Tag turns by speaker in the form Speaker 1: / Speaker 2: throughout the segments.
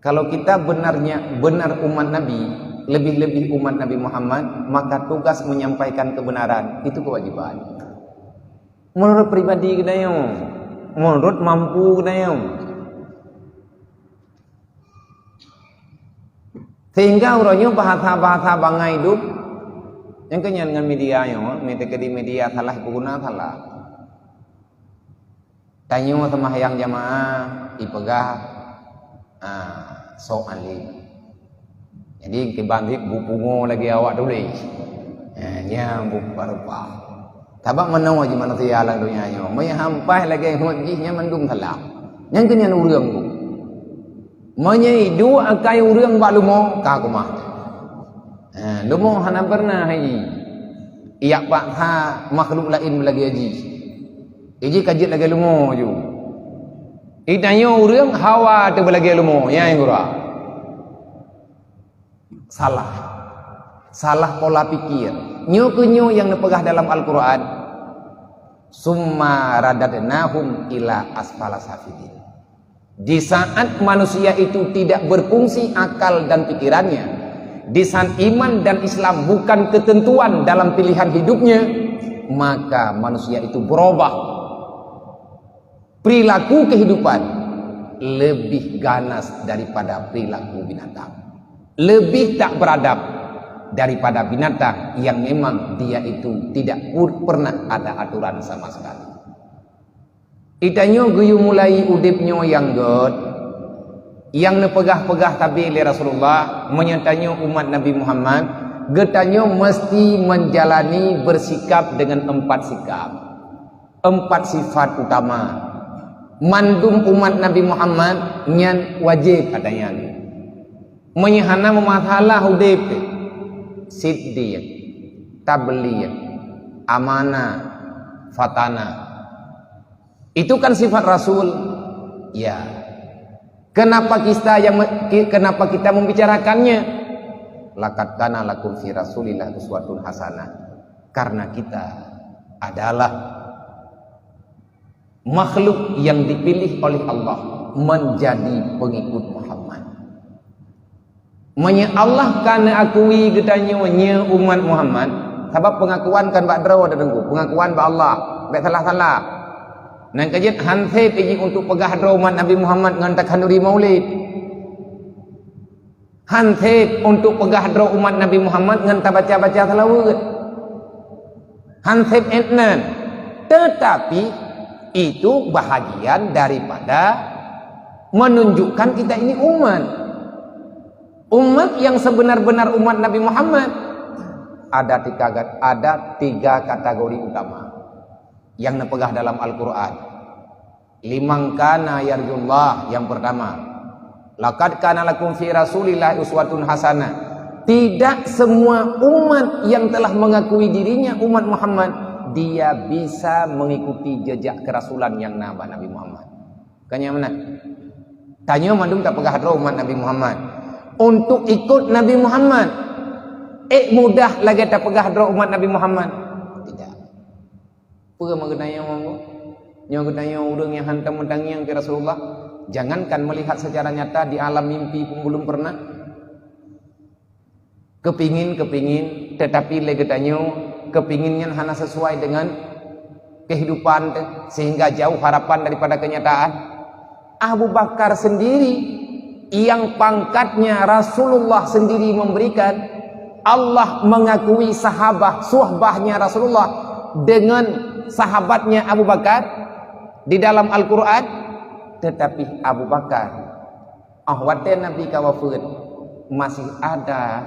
Speaker 1: Kalau kita benar umat Nabi, lebih-lebih umat Nabi Muhammad, maka tugas menyampaikan kebenaran itu kewajiban. Menurut pribadi kita yang, menurut mampu kita yang. Sehingga orangnya bahasa-bahasa bangai hidup yang kenyan dengan media yang, di media salah pengguna salah. Tanya sama yang jamaah ipegah sok alim. Jadi kebangkit bupungo lagi awak dulu. Nya bupa-rupa. Tabak menang aja manusia lang dunia nyo. May hampah lagi hujihnya mendung salah. Yang kenyan urang tu. Menyidu akai urang ba lumo ka kumah. Lumo hana pernah haji. Iyak pak ha makhluk lain lagi haji. Iji kajit lagi lumo ju. Itanyo urang hawa tu lagi lumo ya ngura. Salah pola pikir. Nyo yang nepegah dalam Al-Quran. Summa radadnahum ila asfala safilin. Di saat manusia itu tidak berfungsi akal dan pikirannya, di saat iman dan Islam bukan ketentuan dalam pilihan hidupnya, maka manusia itu berubah. Perilaku kehidupan lebih ganas daripada perilaku binatang. Lebih tak beradab daripada binatang yang memang dia itu tidak pernah ada aturan sama sekali. Itanyo guyu mulai udipnyo yang god, yang nepegah-pegah tabi oleh Rasulullah, menyatanyo umat Nabi Muhammad, getanyo mesti menjalani bersikap dengan 4 sikap, 4 sifat utama. Mandum umat Nabi Muhammad nyan wajib adanya. Menyahana memasalah udip, siddiq, tabligh, amanah, fatana. Itu kan sifat Rasul. Ya. Kenapa kita membicarakannya? Laqad kana lakum fi Rasulillah uswatun hasanah. Karena kita adalah makhluk yang dipilih oleh Allah menjadi pengikut Muhammad. Allah kana akui getanyo nya umat Muhammad. Sebab pengakuan kan bak draw ada dengku. Pengakuan bak Allah. Bak salah-salah. Nang kajit hanse pergi untuk pegah draw umat Nabi Muhammad ngan takhanuri maulid. Hanse untuk pegah draw umat Nabi Muhammad ngan baca-baca salawat. Hanse etnan. Tetapi itu bahagian daripada menunjukkan kita ini umat yang sebenar-benar umat Nabi Muhammad. Ada 3 kategori utama yang nepegah dalam Al-Quran. Liman kana yarjullah, yang pertama, laqad kana lakum fi Rasulillah uswatun hasanah. Tidak semua umat yang telah mengakui dirinya umat Muhammad dia bisa mengikuti jejak kerasulan yang nabah Nabi Muhammad. Kanya mana? Tanya mandum tak pegah umat Nabi Muhammad untuk ikut Nabi Muhammad. Mudah lagi tak pegah umat Nabi Muhammad. Tidak. Pura mengenai orang yang hantam mentang yang ke Rasulullah. Jangankan melihat secara nyata di alam mimpi pun belum pernah. Kepingin, tetapi legetanyo kepinginnya hanya sesuai dengan kehidupan sehingga jauh harapan daripada kenyataan. Abu Bakar sendiri yang pangkatnya Rasulullah sendiri memberikan, Allah mengakui suhbahnya Rasulullah dengan sahabatnya Abu Bakar di dalam Al-Quran. Tetapi Abu Bakar ahwatnya Nabi kawafud masih ada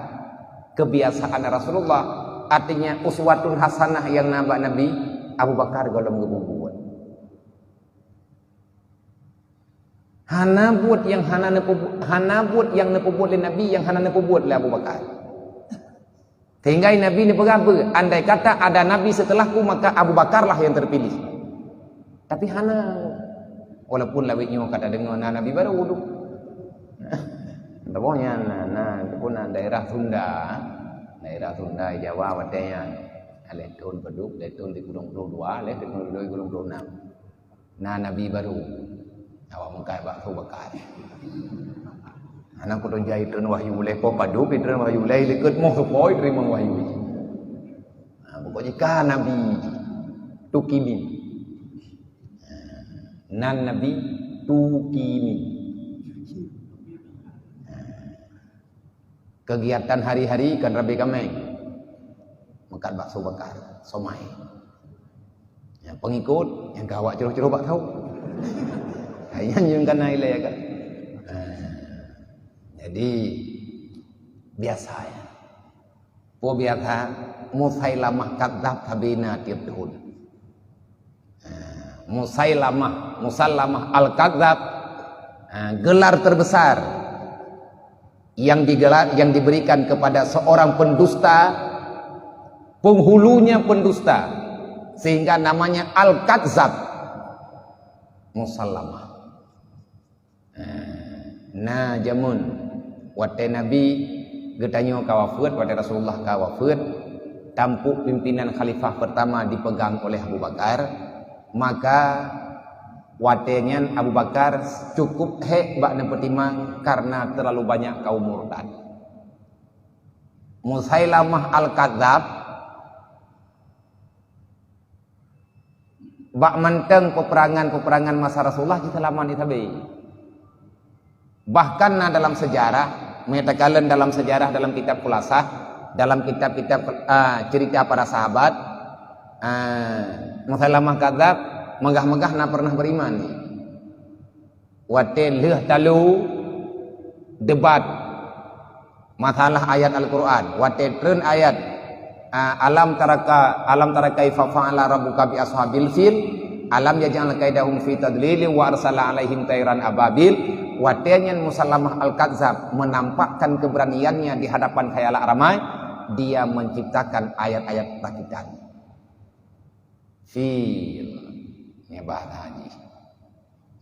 Speaker 1: kebiasaan Rasulullah, artinya uswatun hasanah yang nabak Nabi. Abu Bakar golong ngebubuan hanabut yang nepubut oleh Nabi, yang hana nepubut oleh Abu Bakar. Sehingga Nabi ni berapa? Andai kata ada Nabi setelahku, maka Abu Bakar lah yang terpilih. Tapi hana, walaupun lawiknya kata dengar Nabi baru wudu. Pokoknya itu pun daerah Sunda Jawa watenya letun beduk letun di Gunung 22 letun di Gunung 26. Nabi baru awak mengkai bakso bakar. Anak ko jai tren wahyu le ko padu pitren wahyu le lekut moh supoi terima wahyu. Pokoknya kan nabi tukimin. Nan nabi tukimin. Kegiatan hari-hari kan Rabi kami makan bakso bakar, somai. Yang pengikut yang gawak ceruh-ceruh bak tahu. Yang nyungkan nilai kan. Jadi biasa ya. Po biasa Musailamah kadzab tabina tiap tahun. Musallamah al-kadzab gelar terbesar yang diberikan kepada seorang pendusta, penghulunya pendusta, sehingga namanya al-kadzab, musallamah. Nah jamun wate nabi getanyo kawafut wate Rasulullah kawafut, tampuk pimpinan khalifah pertama dipegang oleh Abu Bakar, maka watenya Abu Bakar cukup bak nepetimang karena terlalu banyak kaum murtad. Musailamah al-kadzab bak menteng peperangan masa Rasulullah kita lama ditabi. Bahkan dalam sejarah menyatakan dalam sejarah dalam kitab Khulasah, dalam kitab-kitab cerita para sahabat, Musailamah kadzab megah-megah na pernah beriman. Wate leh talu debat masalah ayat Al-Qur'an. Wate tren ayat alam tara kaifa fa'ala rabbuka bi ashabil fil alam yaj'al kaidahum fi tadlil wa arsala alaihim tayran ababil. Watenya Musailamah al-kadzab menampakkan keberaniannya di hadapan khayalak ramai, dia menciptakan ayat-ayat takidan. Fil ni bahasa haji.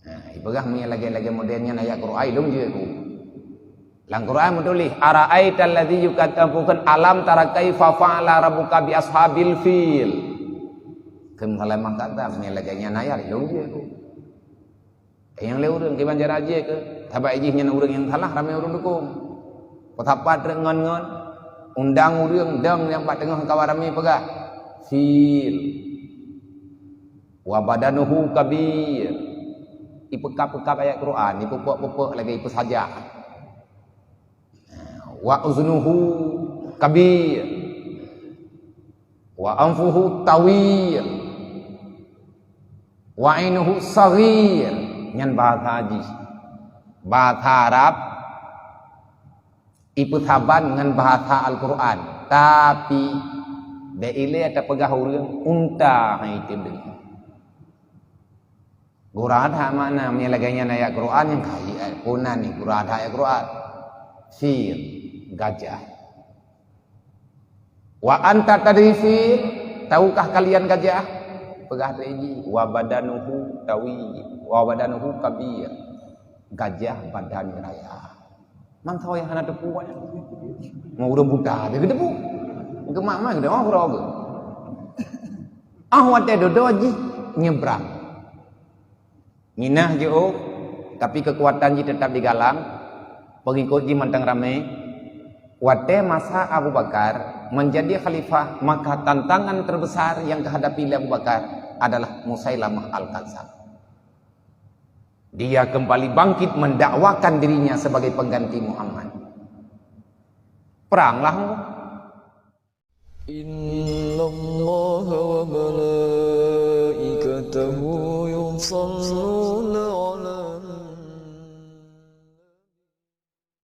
Speaker 1: Nah, ibagah punya lagi modelnya ayat Quran dong juga tu. Lang Quran menulis ara'aital ladzi yukadzibun alam tara kaifa fa'ala rabbuka bi ashabil fil. Musailamah kadzab punya lagi ayat dong juga tu. Yang le urang ke banjar aja ke tabak ijihnya urang yang salah ramai urang dukung. Petapat ngon-ngon undang urang dang yang pak tengah kawan ramai pegah. Fil wa badanuhu kabir. Ipekap-pekap ayat Quran, ipepek-pepek lagi ipu saja. Wa uznuhu kabir. Wa anfuhu tawil. Wa ainuhu saghir. Nyan bahasa haji, bahasa Arab ipu saban dengan bahasa Al-Quran, tapi beile ada pegah urang unta haitim dengan gurada mana menyelagainya ayat Quran yang kaya puna nih gurada ayat Quran fil gajah. Wa anta tadri fil, tahukah kalian gajah? Pegah reji wa badanuhu tawi wa badanuhu kabir. Gajah badan raya. Mang tahu yang hana depu nya. Mau udah buta dia depu. Ke mak gede mah rogo. Wate dodo aji nyebrang. Minah jo tapi kekuatan ji tetap digalang. Pengikut ji mantang rame. Wate masa Abu Bakar menjadi khalifah, maka tantangan terbesar yang dihadapi oleh Abu Bakar adalah Musailamah al-kadzab. Dia kembali bangkit mendakwakan dirinya sebagai pengganti Muhammad. Peranglah. Innallaha wa malaikatahu yusholluna